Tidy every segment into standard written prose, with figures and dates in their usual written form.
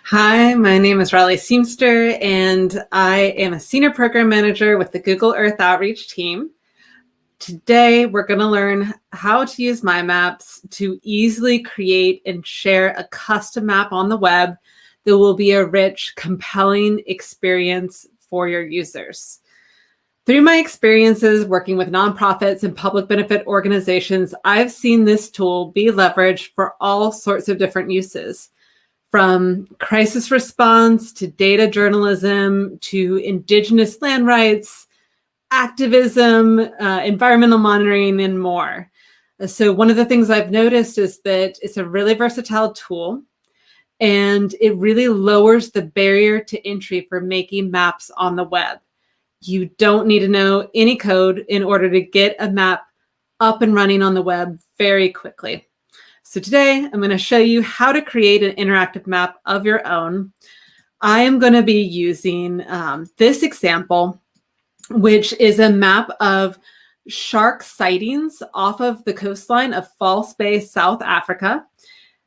Hi, my name is Raleigh Seamster, and I am a Senior Program Manager with the Google Earth Outreach team. Today, we're going to learn how to use My Maps to easily create and share a custom map on the web that will be a rich, compelling experience for your users. Through my experiences working with nonprofits and public benefit organizations, I've seen this tool be leveraged for all sorts of different uses. From crisis response to data journalism to indigenous land rights, activism, environmental monitoring, and more. So one of the things I've noticed is that it's a really versatile tool, and it really lowers the barrier to entry for making maps on the web. You don't need to know any code in order to get a map up and running on the web very quickly. So today I'm going to show you how to create an interactive map of your own. I am going to be using this example, which is a map of shark sightings off of the coastline of False Bay, South Africa.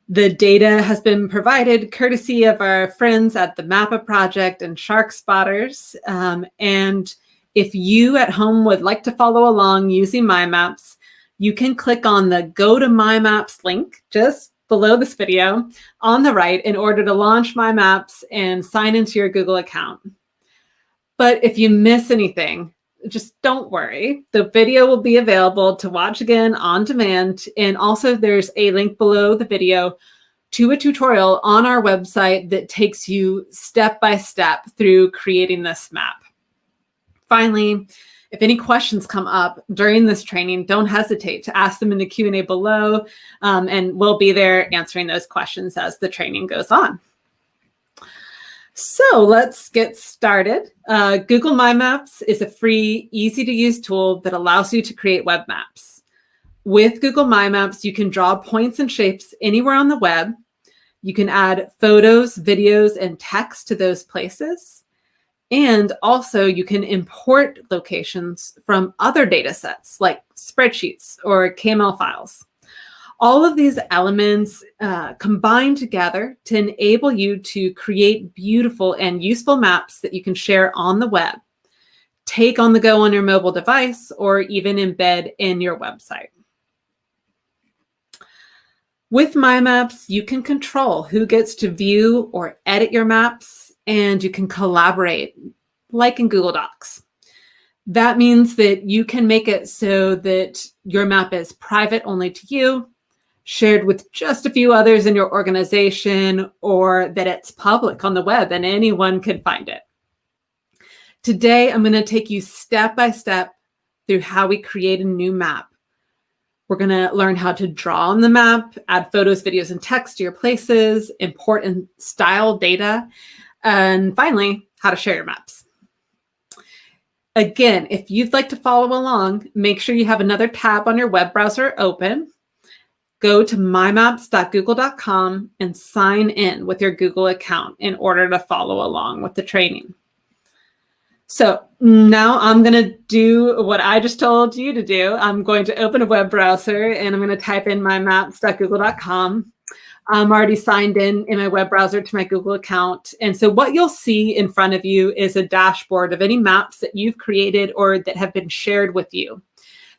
The data has been provided courtesy of our friends at the MAPA Project and Shark Spotters. And if you at home would like to follow along using My Maps, you can click on the Go to My Maps link just below this video on the right in order to launch My Maps and sign into your Google account. But if you miss anything, just don't worry. The video will be available to watch again on demand. And also there's a link below the video to a tutorial on our website that takes you step by step through creating this map. Finally, if any questions come up during this training, don't hesitate to ask them in the Q&A below, and we'll be there answering those questions as the training goes on. So let's get started. Google My Maps is a free, easy-to-use tool that allows you to create web maps. With Google My Maps, you can draw points and shapes anywhere on the web. You can add photos, videos, and text to those places. And also you can import locations from other data sets like spreadsheets or KML files. All of these elements combine together to enable you to create beautiful and useful maps that you can share on the web, take on the go on your mobile device, or even embed in your website. With My Maps, you can control who gets to view or edit your maps, and you can collaborate like in Google Docs. That means that you can make it so that your map is private only to you, shared with just a few others in your organization, or that it's public on the web and anyone can find it. Today, I'm going to take you step by step through how we create a new map. We're going to learn how to draw on the map, add photos, videos, and text to your places, import and style data, and finally, how to share your maps. Again, if you'd like to follow along, make sure you have another tab on your web browser open. Go to mymaps.google.com and sign in with your Google account in order to follow along with the training. So now I'm going to do what I just told you to do. I'm going to open a web browser and I'm going to type in mymaps.google.com. I'm already signed in my web browser to my Google account. And so what you'll see in front of you is a dashboard of any maps that you've created or that have been shared with you.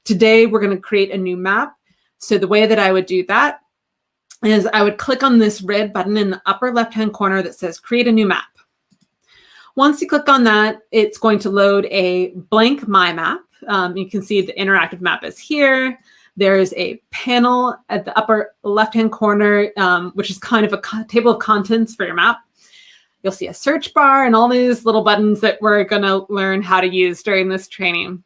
Today, we're going to create a new map. So the way that I would do that is I would click on this red button in the upper left-hand corner that says create a new map. Once you click on that, it's going to load a blank My Map. You can see the interactive map is here. There's a panel at the upper left-hand corner, which is kind of a table of contents for your map. You'll see a search bar and all these little buttons that we're going to learn how to use during this training.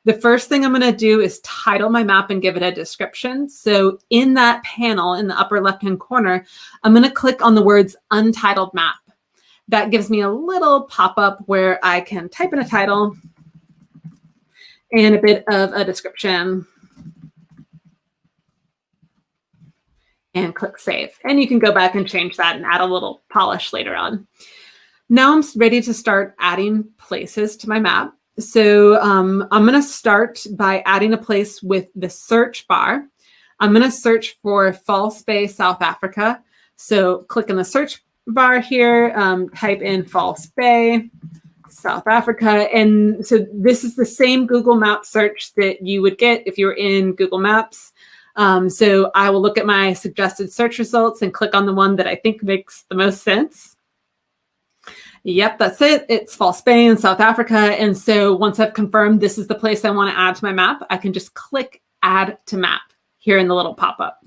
The first thing I'm going to do is title my map and give it a description. So in that panel in the upper left-hand corner, I'm going to click on the words Untitled Map. That gives me a little pop-up where I can type in a title and a bit of a description. And click Save. And you can go back and change that and add a little polish later on. Now I'm ready to start adding places to my map. So I'm going to start by adding a place with the search bar. I'm going to search for False Bay, South Africa. So click in the search bar here, type in False Bay, South Africa. And so this is the same Google Maps search that you would get if you were in Google Maps. So I will look at my suggested search results and click on the one that I think makes the most sense. Yep, that's it. It's False Bay in South Africa. And so once I've confirmed this is the place I want to add to my map, I can just click Add to Map here in the little pop-up.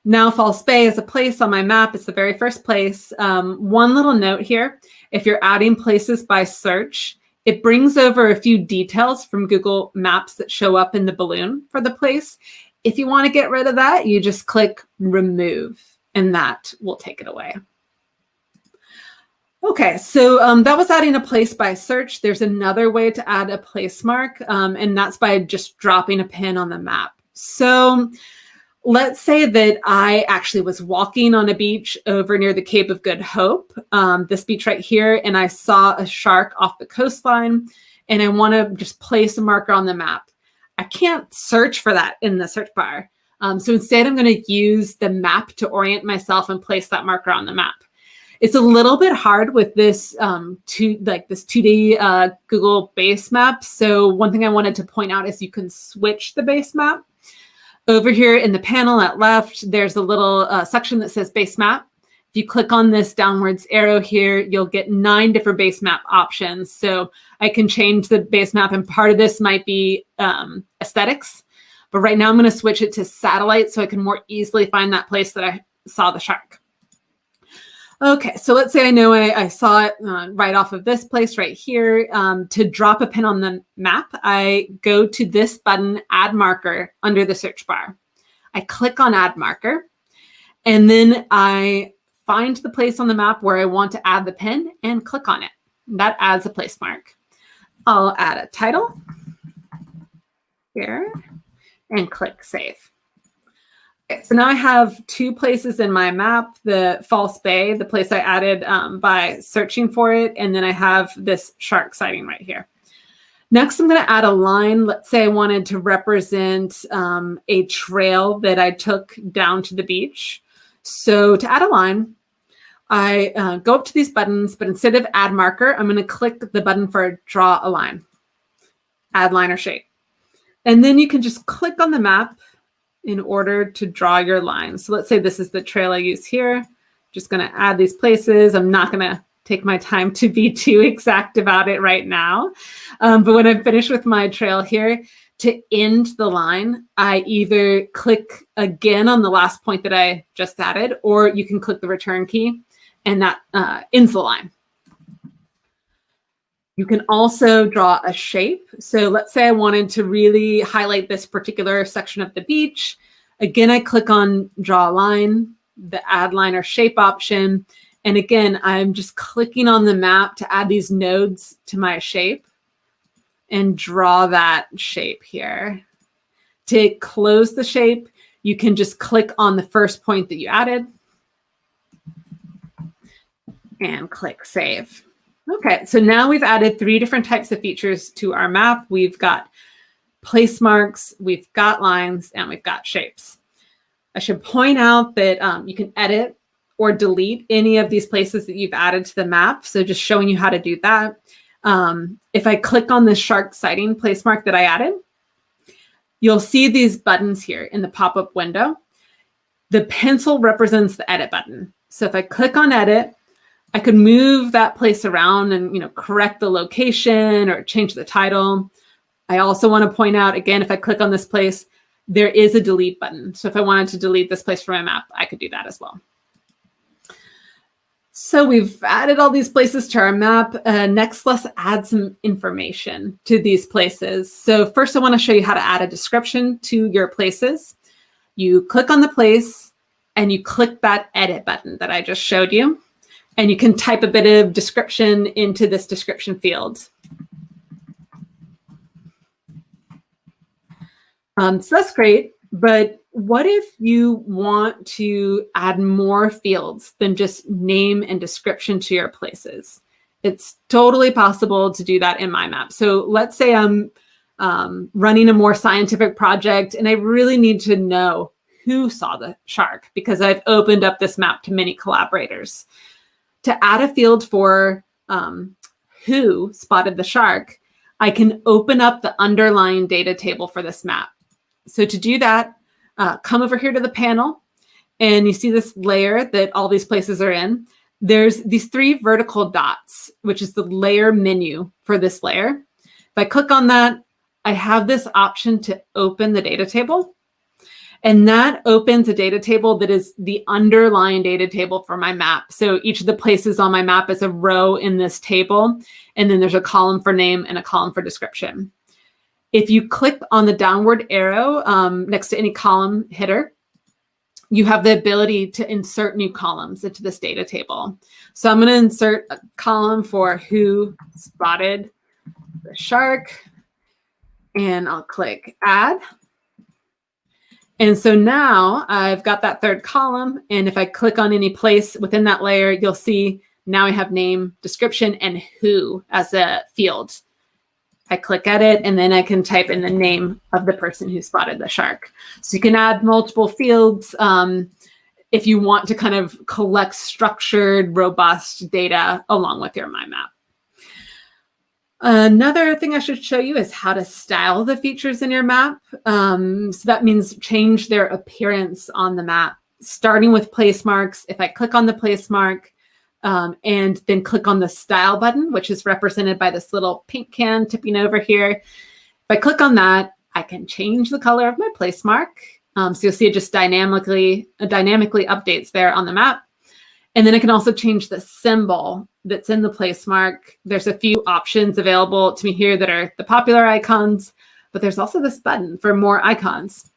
Now False Bay is a place on my map. It's the very first place. One little note here, if you're adding places by search, it brings over a few details from Google Maps that show up in the balloon for the place. If you want to get rid of that, you just click Remove, and that will take it away. Okay, so that was adding a place by search. There's another way to add a place mark, and that's by just dropping a pin on the map. So let's say that I actually was walking on a beach over near the Cape of Good Hope, this beach right here, and I saw a shark off the coastline, and I want to just place a marker on the map. I can't search for that in the search bar. So instead, I'm going to use the map to orient myself and place that marker on the map. It's a little bit hard with this 2D Google base map. So one thing I wanted to point out is you can switch the base map. Over here in the panel at left, there's a little section that says base map. If you click on this downwards arrow here, you'll get 9 different base map options. So I can change the base map, and part of this might be aesthetics. But right now I'm going to switch it to satellite so I can more easily find that place that I saw the shark. Okay, so let's say I know I saw it right off of this place right here. To drop a pin on the map, I go to this button, Add Marker, under the search bar. I click on Add Marker, and then I find the place on the map where I want to add the pin and click on it. That adds a place mark. I'll add a title here and click Save. Okay, so now I have 2 places in my map, the False Bay, the place I added by searching for it, and then I have this shark sighting right here. Next, I'm going to add a line. Let's say I wanted to represent a trail that I took down to the beach. So to add a line, I go up to these buttons, but instead of Add Marker, I'm going to click the button for Draw a Line, Add Line or Shape. And then you can just click on the map in order to draw your line. So let's say this is the trail I use here. Just going to add these places. I'm not going to take my time to be too exact about it right now. But when I'm finished with my trail here, to end the line, I either click again on the last point that I just added, or you can click the return key, and that ends the line. You can also draw a shape. So let's say I wanted to really highlight this particular section of the beach. Again, I click on Draw a Line, the Add Line or Shape option. And again, I'm just clicking on the map to add these nodes to my shape and draw that shape here. To close the shape, you can just click on the first point that you added and click Save. Okay, so now we've added 3 different types of features to our map. We've got place marks, we've got lines, and we've got shapes. I should point out that you can edit or delete any of these places that you've added to the map. So just showing you how to do that. If I click on the shark sighting place mark that I added, you'll see these buttons here in the pop-up window. The pencil represents the edit button. So if I click on edit, I could move that place around and correct the location or change the title. I also want to point out, again, if I click on this place, there is a delete button. So if I wanted to delete this place from my map, I could do that as well. So we've added all these places to our map. Next, let's add some information to these places. So first, I want to show you how to add a description to your places. You click on the place and you click that edit button that I just showed you. And you can type a bit of description into this description field. So that's great. But what if you want to add more fields than just name and description to your places? It's totally possible to do that in my map. So let's say I'm running a more scientific project and I really need to know who saw the shark because I've opened up this map to many collaborators. To add a field for who spotted the shark, I can open up the underlying data table for this map. So to do that, come over here to the panel, and you see this layer that all these places are in. There's these 3 vertical dots, which is the layer menu for this layer. If I click on that, I have this option to open the data table. And that opens a data table that is the underlying data table for my map. So each of the places on my map is a row in this table. And then there's a column for name and a column for description. If you click on the downward arrow next to any column header, you have the ability to insert new columns into this data table. So I'm going to insert a column for who spotted the shark, and I'll click add. And so now I've got that 3rd column, and if I click on any place within that layer, you'll see now I have name, description, and who as a field. I click edit, and then I can type in the name of the person who spotted the shark. So you can add multiple fields if you want to kind of collect structured, robust data along with your My Map. Another thing I should show you is how to style the features in your map. So that means change their appearance on the map, starting with place marks. If I click on the place mark and then click on the style button, which is represented by this little pink can tipping over here. If I click on that, I can change the color of my place mark. So you'll see it just dynamically updates there on the map. And then I can also change the symbol that's in the place mark. There's a few options available to me here that are the popular icons, but there's also this button for more icons.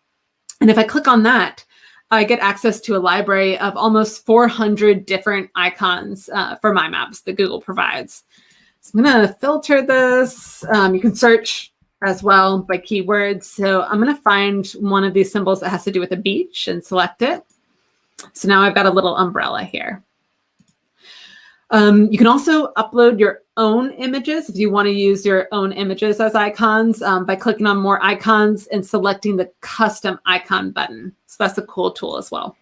And if I click on that, I get access to a library of almost 400 different icons for My Maps that Google provides. So I'm going to filter this. You can search as well by keywords. So I'm going to find one of these symbols that has to do with a beach and select it. So now I've got a little umbrella here. You can also upload your own images if you want to use your own images as icons by clicking on more icons and selecting the custom icon button. So that's a cool tool as well.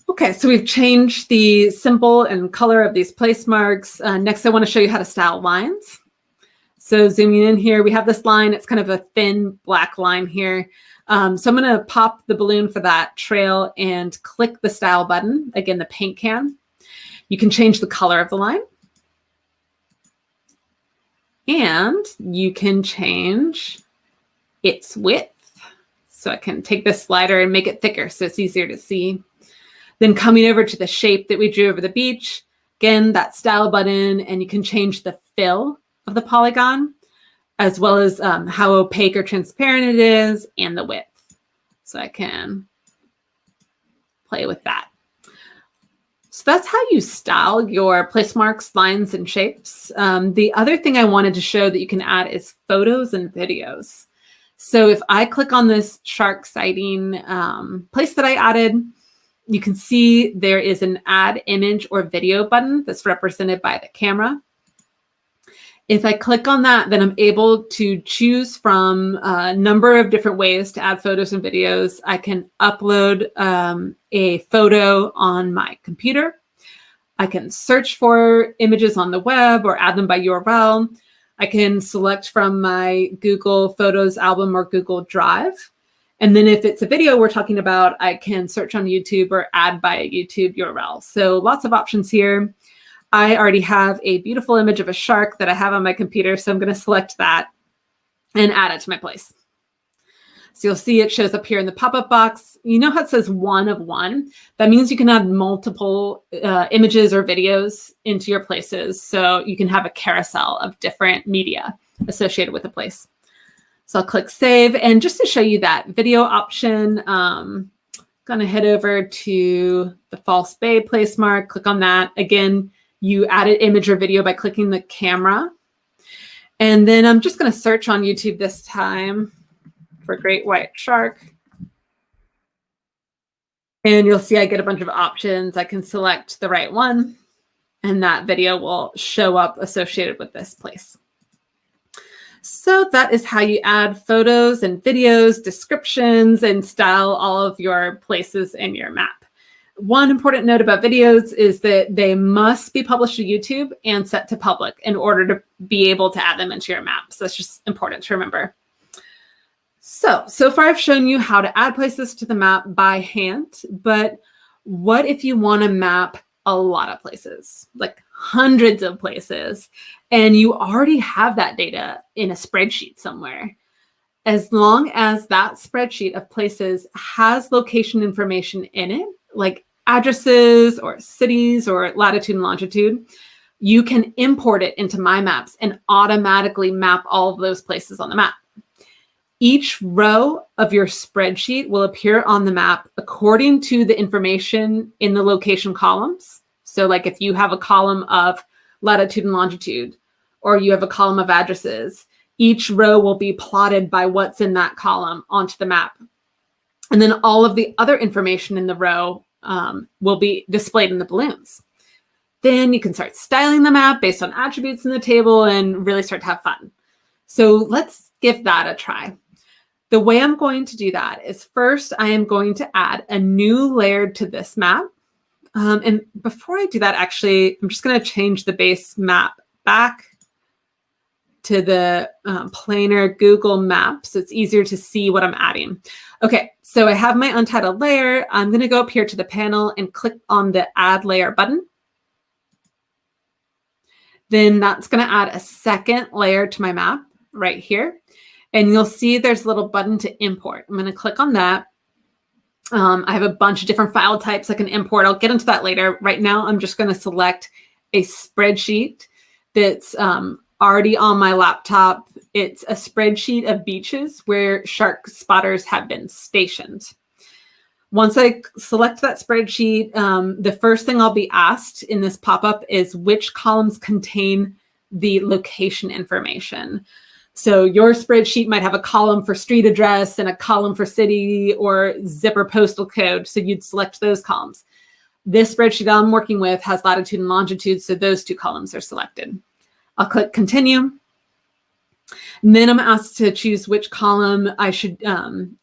Okay, so we've changed the symbol and color of these place marks. Next, I want to show you how to style lines. So zooming in here, we have this line. It's kind of a thin black line here. So I'm going to pop the balloon for that trail and click the style button. Again, the paint can. You can change the color of the line. And you can change its width. So I can take this slider and make it thicker so it's easier to see. Then coming over to the shape that we drew over the beach, again, that style button, and you can change the fill of the polygon, as well as how opaque or transparent it is and the width. So I can play with that. So that's how you style your place marks, lines, and shapes. The other thing I wanted to show that you can add is photos and videos. So if I click on this shark sighting place that I added, you can see there is an add image or video button that's represented by the camera. If I click on that, then I'm able to choose from a number of different ways to add photos and videos. I can upload a photo on my computer. I can search for images on the web or add them by URL. I can select from my Google Photos album or Google Drive. And then if it's a video we're talking about, I can search on YouTube or add by a YouTube URL. So lots of options here. I already have a beautiful image of a shark that I have on my computer, so I'm going to select that and add it to my place. So you'll see it shows up here in the pop-up box. You know how it says 1 of 1? That means you can add multiple images or videos into your places, so you can have a carousel of different media associated with the place. So I'll click Save, and just to show you that video option, I'm going to head over to the False Bay place mark, click on that. Again, you add an image or video by clicking the camera. And then I'm just going to search on YouTube this time for great white shark. And you'll see I get a bunch of options. I can select the right one, and that video will show up associated with this place. So that is how you add photos and videos, descriptions, and style all of your places in your map. One important note about videos is that they must be published to YouTube and set to public in order to be able to add them into your map. So that's just important to remember. So far I've shown you how to add places to the map by hand, but what if you want to map a lot of places, like hundreds of places, and you already have that data in a spreadsheet somewhere? As long as that spreadsheet of places has location information in it, like addresses or cities or latitude and longitude, you can import it into My Maps and automatically map all of those places on the map. Each row of your spreadsheet will appear on the map according to the information in the location columns. So like if you have a column of latitude and longitude, or you have a column of addresses, each row will be plotted by what's in that column onto the map. And then all of the other information in the row will be displayed in the balloons. Then you can start styling the map based on attributes in the table and really start to have fun. So let's give that a try. The way I'm going to do that is first I am going to add a new layer to this map. And before I do that, actually, I'm just going to change the base map back to the planar Google map so it's easier to see what I'm adding. Okay, so I have my untitled layer. I'm going to go up here to the panel and click on the Add Layer button. Then that's going to add a second layer to my map right here. And you'll see there's a little button to import. I'm going to click on that. I have a bunch of different file types I can import. I'll get into that later. Right now, I'm just going to select a spreadsheet that's already on my laptop. It's a spreadsheet of beaches where shark spotters have been stationed. Once I select that spreadsheet, the first thing I'll be asked in this pop-up is which columns contain the location information. So your spreadsheet might have a column for street address and a column for city or zip or postal code. So you'd select those columns. This spreadsheet I'm working with has latitude and longitude, so those two columns are selected. I'll click continue. And then I'm asked to choose which column I should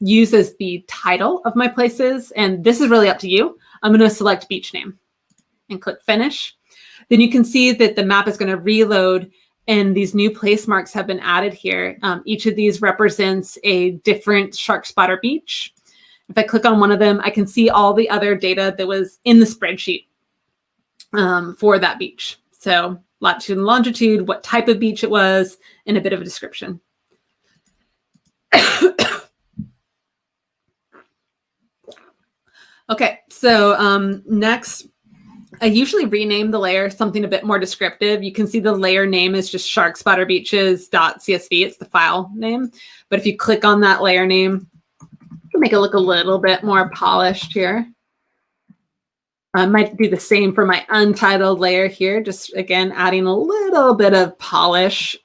use as the title of my places. And this is really up to you. I'm going to select beach name and click finish. Then you can see that the map is going to reload and these new place marks have been added here. Each of these represents a different shark spotter beach. If I click on one of them, I can see all the other data that was in the spreadsheet for that beach. So latitude and longitude, what type of beach it was, and a bit of a description. Okay, so next, I usually rename the layer something a bit more descriptive. You can see the layer name is just sharkspotterbeaches.csv. It's the file name. But if you click on that layer name, you can make it look a little bit more polished here. I might do the same for my untitled layer here, just again, adding a little bit of polish.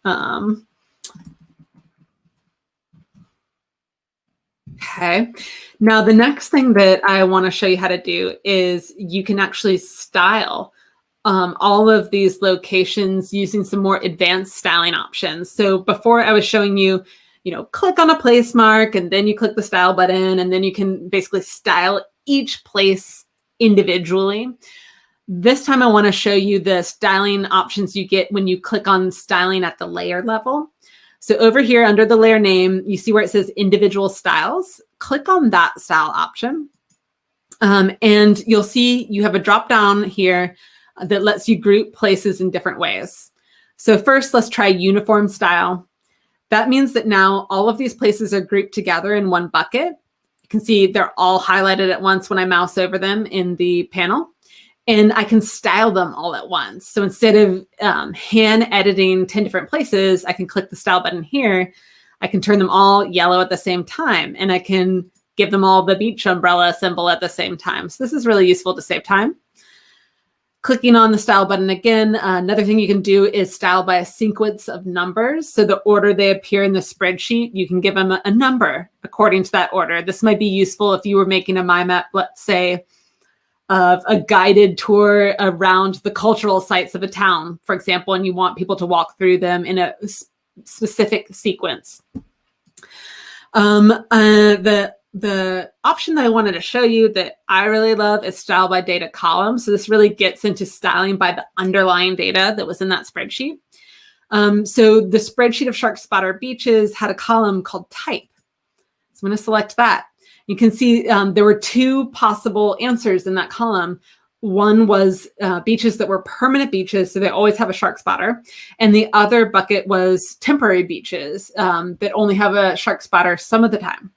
Okay. Now, the next thing that I want to show you how to do is you can actually style all of these locations using some more advanced styling options. So before I was showing you, click on a place mark and then you click the style button and then you can basically style each place individually. This time I want to show you the styling options you get when you click on styling at the layer level. So over here under the layer name, you see where it says individual styles. Click on that style option. And you'll see you have a drop down here that lets you group places in different ways. So first, let's try uniform style. That means that now all of these places are grouped together in one bucket. You can see they're all highlighted at once when I mouse over them in the panel. And I can style them all at once. So instead of hand editing 10 different places, I can click the style button here. I can turn them all yellow at the same time. And I can give them all the beach umbrella symbol at the same time. So this is really useful to save time. Clicking on the style button again, another thing you can do is style by a sequence of numbers. So the order they appear in the spreadsheet, you can give them a number according to that order. This might be useful if you were making a mind map, let's say, of a guided tour around the cultural sites of a town, for example, and you want people to walk through them in a specific sequence. The option that I wanted to show you that I really love is style by data column. So this really gets into styling by the underlying data that was in that spreadsheet. So the spreadsheet of shark spotter beaches had a column called type. So I'm going to select that. You can see there were two possible answers in that column. One was beaches that were permanent beaches, so they always have a shark spotter. And the other bucket was temporary beaches that only have a shark spotter some of the time.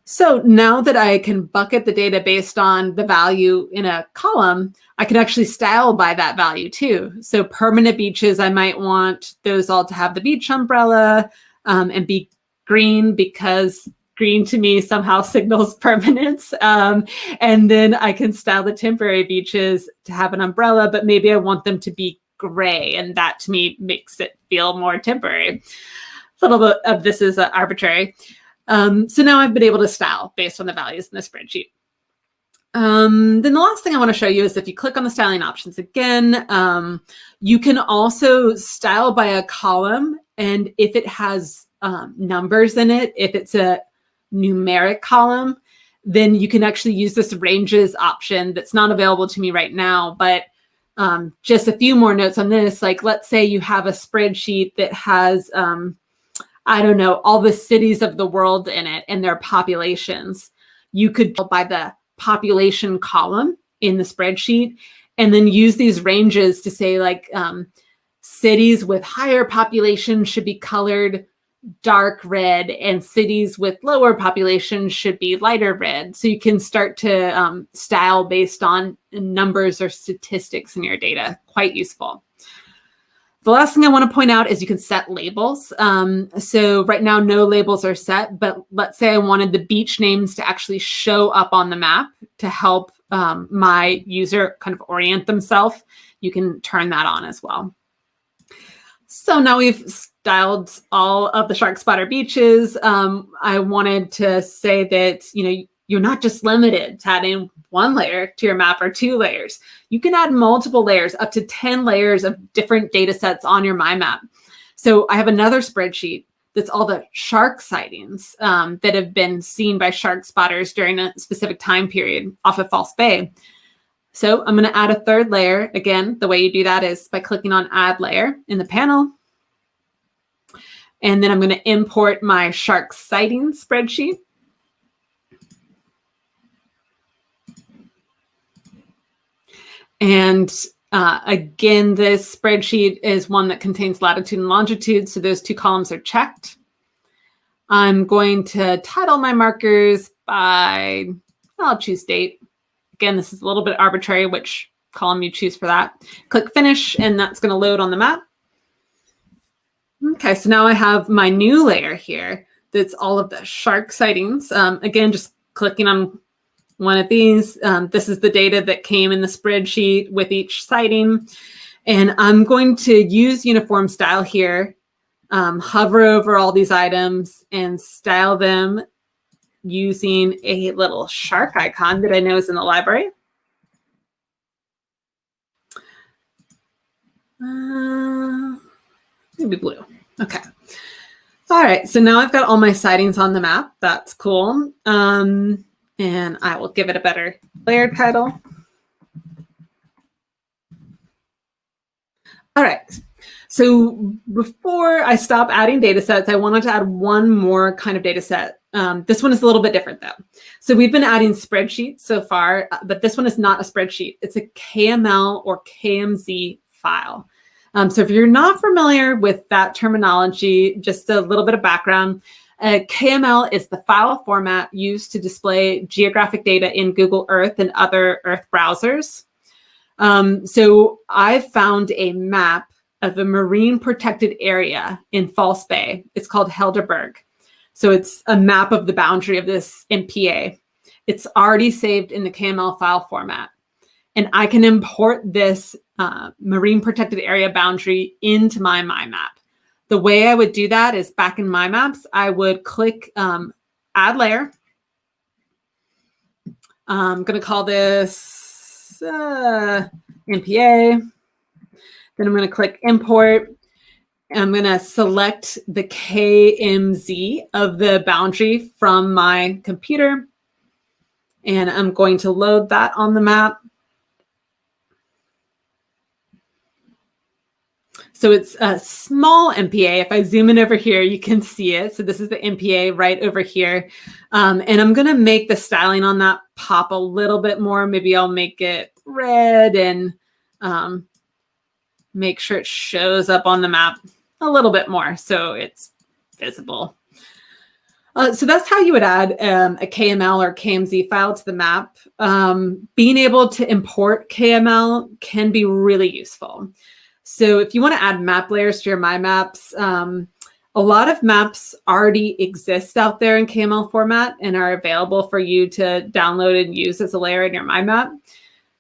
So now that I can bucket the data based on the value in a column, I can actually style by that value too. So permanent beaches, I might want those all to have the beach umbrella and be green, because green to me somehow signals permanence. And then I can style the temporary beaches to have an umbrella, but maybe I want them to be gray. And that to me makes it feel more temporary. A little bit of this is arbitrary. So now I've been able to style based on the values in the spreadsheet. Then the last thing I want to show you is if you click on the styling options again, you can also style by a column. And if it has numbers in it, if it's a numeric column, then you can actually use this ranges option that's not available to me right now. But just a few more notes on this, like let's say you have a spreadsheet that has I don't know, all the cities of the world in it and their populations. You could go by the population column in the spreadsheet and then use these ranges to say like cities with higher population should be colored dark red and cities with lower population should be lighter red. So you can start to style based on numbers or statistics in your data. Quite useful. The last thing I want to point out is you can set labels. So right now, no labels are set, but let's say I wanted the beach names to actually show up on the map to help my user kind of orient themselves. You can turn that on as well. So now we've styled all of the shark spotter beaches. I wanted to say that, you're not just limited to adding one layer to your map or 2 layers. You can add multiple layers, up to 10 layers of different data sets on your My Map. So I have another spreadsheet that's all the shark sightings that have been seen by shark spotters during a specific time period off of False Bay. So I'm going to add a 3rd layer. Again, the way you do that is by clicking on Add Layer in the panel. And then I'm going to import my shark sightings spreadsheet. And again, this spreadsheet is one that contains latitude and longitude, so those 2 columns are checked. I'm going to title my markers by, I'll choose date. Again, this is a little bit arbitrary, which column you choose for that. Click Finish, and that's going to load on the map. Okay, so now I have my new layer here that's all of the shark sightings. Again, just clicking on one of these. This is the data that came in the spreadsheet with each sighting. And I'm going to use uniform style here, hover over all these items and style them using a little shark icon that I know is in the library. Maybe blue. Okay. All right. So now I've got all my sightings on the map. That's cool. And I will give it a better layer title. All right. So before I stop adding data sets, I wanted to add one more kind of data set. This one is a little bit different though. So we've been adding spreadsheets so far, but this one is not a spreadsheet. It's a KML or KMZ file. So if you're not familiar with that terminology, just a little bit of background. KML is the file format used to display geographic data in Google Earth and other Earth browsers. So I found a map of a marine protected area in False Bay. It's called Helderberg. So it's a map of the boundary of this MPA. It's already saved in the KML file format. And I can import this marine protected area boundary into my map. The way I would do that is back in My Maps, I would click Add Layer. I'm going to call this MPA. Then I'm going to click Import. I'm going to select the KMZ of the boundary from my computer, and I'm going to load that on the map. So it's a small MPA. If I zoom in over here, you can see it. So this is the MPA right over here. And I'm going to make the styling on that pop a little bit more. Maybe I'll make it red and make sure it shows up on the map a little bit more so it's visible. So that's how you would add a KML or KMZ file to the map. Being able to import KML can be really useful. So if you want to add map layers to your My Maps, a lot of maps already exist out there in KML format and are available for you to download and use as a layer in your My Map.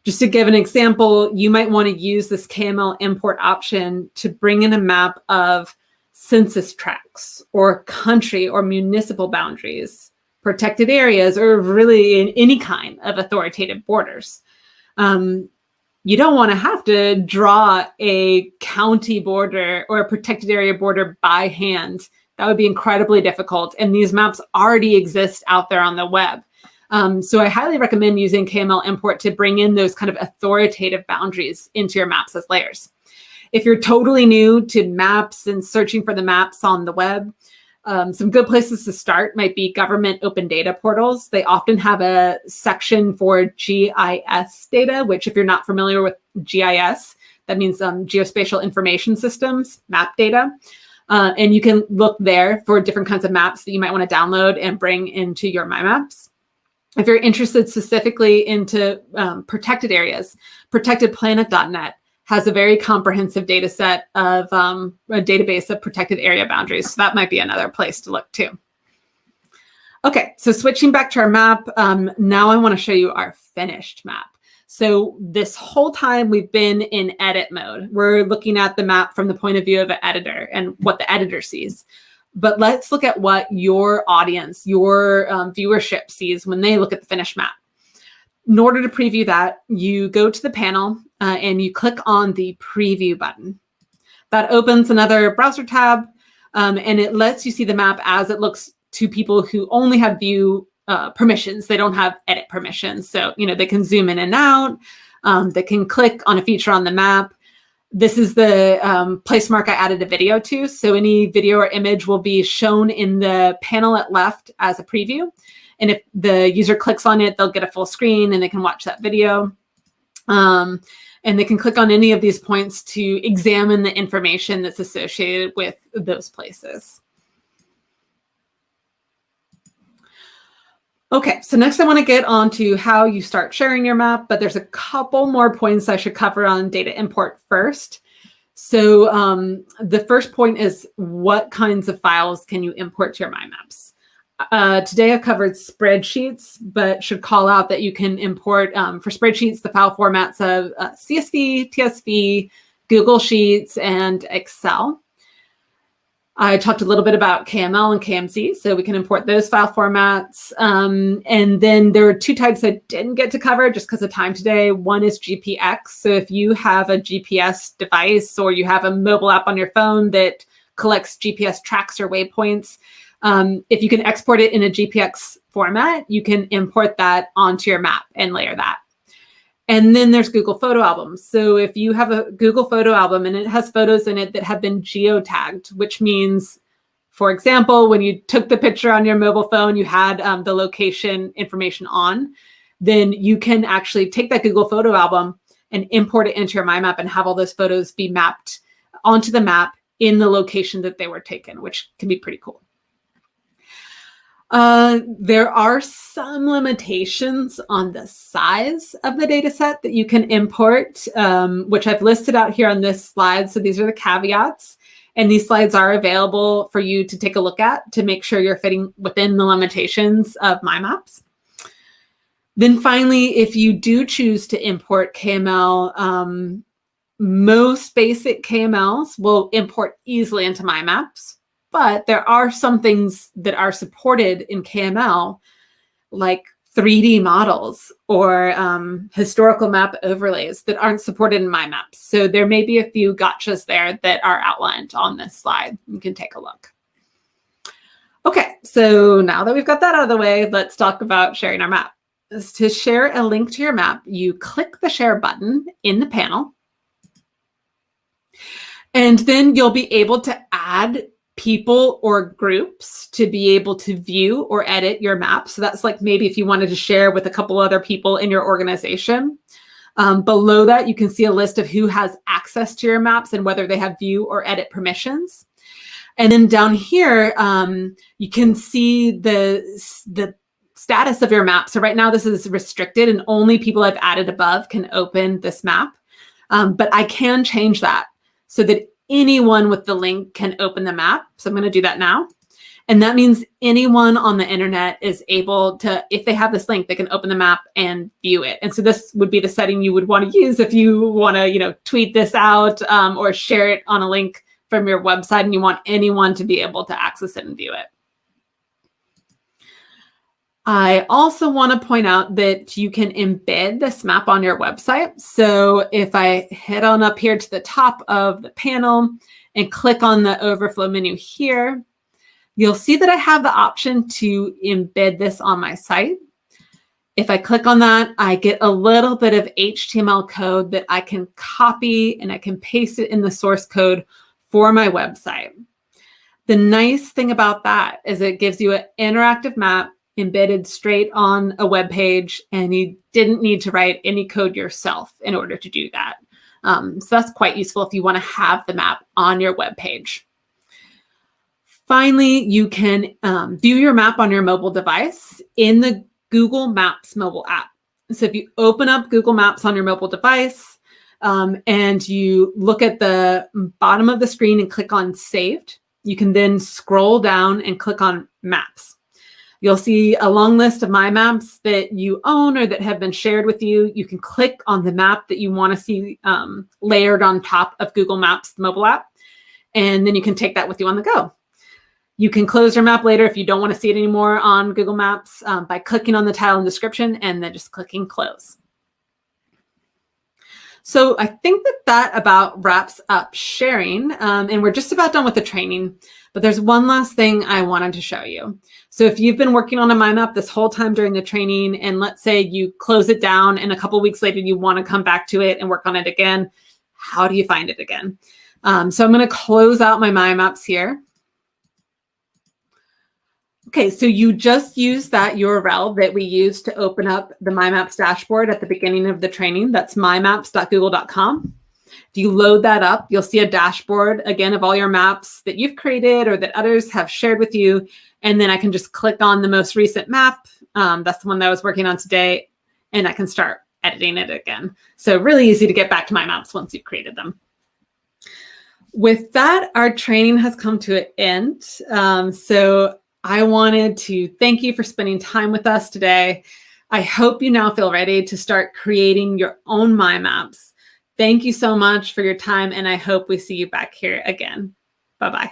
Just to give an example, you might want to use this KML import option to bring in a map of census tracts or country or municipal boundaries, protected areas, or really in any kind of authoritative borders. You don't want to have to draw a county border or a protected area border by hand. That would be incredibly difficult. And these maps already exist out there on the web. So I highly recommend using KML import to bring in those kind of authoritative boundaries into your maps as layers. If you're totally new to maps and searching for the maps on the web, some good places to start might be government open data portals. They often have a section for GIS data, which if you're not familiar with GIS, that means geospatial information systems, map data. And you can look there for different kinds of maps that you might want to download and bring into your My Maps. If you're interested specifically into protected areas, protectedplanet.net has a very comprehensive data set of a database of protected area boundaries. So that might be another place to look too. Okay, so switching back to our map, now I want to show you our finished map. So this whole time we've been in edit mode. We're looking at the map from the point of view of an editor and what the editor sees. But let's look at what your audience, your viewership sees when they look at the finished map. In order to preview that, you go to the panel and you click on the preview button. That opens another browser tab and it lets you see the map as it looks to people who only have view permissions. They don't have edit permissions. So, they can zoom in and out. They can click on a feature on the map. This is the place mark I added a video to. So any video or image will be shown in the panel at left as a preview. And if the user clicks on it, they'll get a full screen and they can watch that video. And they can click on any of these points to examine the information that's associated with those places. Okay, so next I want to get on to how you start sharing your map, but there's a couple more points I should cover on data import first. So the first point is what kinds of files can you import to your My Maps? Today I covered spreadsheets, but should call out that you can import for spreadsheets the file formats of CSV, TSV, Google Sheets, and Excel. I talked a little bit about KML and KMZ, so we can import those file formats. And then there are two types I didn't get to cover just because of time today. One is GPX. So if you have a GPS device or you have a mobile app on your phone that collects GPS tracks or waypoints, if you can export it in a GPX format, you can import that onto your map and layer that. And then there's Google Photo Albums. So if you have a Google Photo Album and it has photos in it that have been geotagged, which means, for example, when you took the picture on your mobile phone, you had the location information on, then you can actually take that Google Photo Album and import it into your My Map and have all those photos be mapped onto the map in the location that they were taken, which can be pretty cool. There are some limitations on the size of the data set that you can import, which I've listed out here on this slide. So these are the caveats, and these slides are available for you to take a look at to make sure you're fitting within the limitations of My Maps. Then finally, if you do choose to import KML, most basic KMLs will import easily into My Maps. But there are some things that are supported in KML, like 3D models or historical map overlays that aren't supported in my maps. So there may be a few gotchas there that are outlined on this slide. You can take a look. Okay, so now that we've got that out of the way, let's talk about sharing our map. To share a link to your map, you click the share button in the panel, and then you'll be able to add people or groups to be able to view or edit your map. So that's like maybe if you wanted to share with a couple other people in your organization. Below that, you can see a list of who has access to your maps and whether they have view or edit permissions. And then down here, you can see the status of your map. So right now this is restricted and only people I've added above can open this map. But I can change that so that anyone with the link can open the map. So I'm going to do that now. And that means anyone on the internet is able to, if they have this link, they can open the map and view it. And so this would be the setting you would want to use if you want to, tweet this out or share it on a link from your website and you want anyone to be able to access it and view it. I also want to point out that you can embed this map on your website. So if I head on up here to the top of the panel and click on the overflow menu here, you'll see that I have the option to embed this on my site. If I click on that, I get a little bit of HTML code that I can copy and I can paste it in the source code for my website. The nice thing about that is it gives you an interactive map embedded straight on a web page, and you didn't need to write any code yourself in order to do that. So that's quite useful if you want to have the map on your web page. Finally, you can view your map on your mobile device in the Google Maps mobile app. So if you open up Google Maps on your mobile device and you look at the bottom of the screen and click on Saved, you can then scroll down and click on Maps. You'll see a long list of my maps that you own or that have been shared with you. You can click on the map that you want to see layered on top of Google Maps, the mobile app, and then you can take that with you on the go. You can close your map later if you don't want to see it anymore on Google Maps by clicking on the title and description and then just clicking close. So I think that about wraps up sharing, and we're just about done with the training, but there's one last thing I wanted to show you. So if you've been working on a mind map this whole time during the training, and let's say you close it down and a couple of weeks later you want to come back to it and work on it again, how do you find it again? So I'm going to close out my mind maps here. Okay, so you just use that URL that we used to open up the My Maps dashboard at the beginning of the training. That's mymaps.google.com. If you load that up, you'll see a dashboard, again, of all your maps that you've created or that others have shared with you. And then I can just click on the most recent map. That's the one that I was working on today. And I can start editing it again. So really easy to get back to my maps once you've created them. With that, our training has come to an end. So I wanted to thank you for spending time with us today. I hope you now feel ready to start creating your own mind maps. Thank you so much for your time, and I hope we see you back here again. Bye-bye.